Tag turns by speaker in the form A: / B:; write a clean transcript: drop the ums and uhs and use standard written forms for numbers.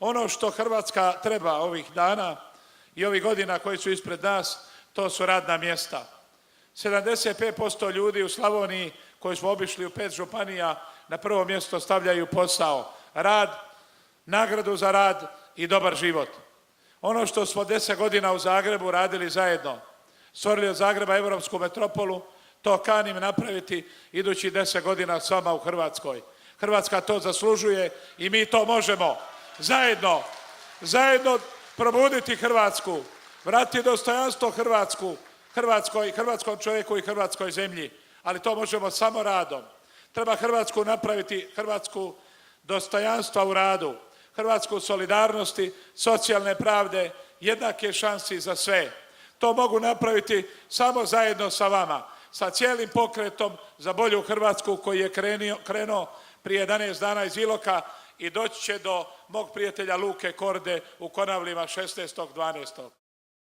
A: Ono što Hrvatska treba ovih dana i ovih godina koji su ispred nas, to su radna mjesta. 75% ljudi u Slavoniji koji smo obišli u 5 županija na prvo mjesto stavljaju posao, rad, nagradu za rad i dobar život. Ono što smo 10 godina u Zagrebu radili zajedno, stvorili od Zagreba europsku metropolu, to kanim napraviti idući 10 godina s vama u Hrvatskoj. Hrvatska to zaslužuje i mi to možemo zajedno probuditi Hrvatsku, vratiti dostojanstvo hrvatskom čovjeku i hrvatskoj zemlji, ali to možemo samo radom. Treba Hrvatsku napraviti, Hrvatsku dostojanstva u radu, Hrvatsku solidarnosti, socijalne pravde, jednake šansi za sve. To mogu napraviti samo zajedno sa vama, sa cijelim pokretom za bolju Hrvatsku koji je krenuo prije 11 dana iz Iloka i doći će do mog prijatelja Luke Korde u Konavlima 16.12.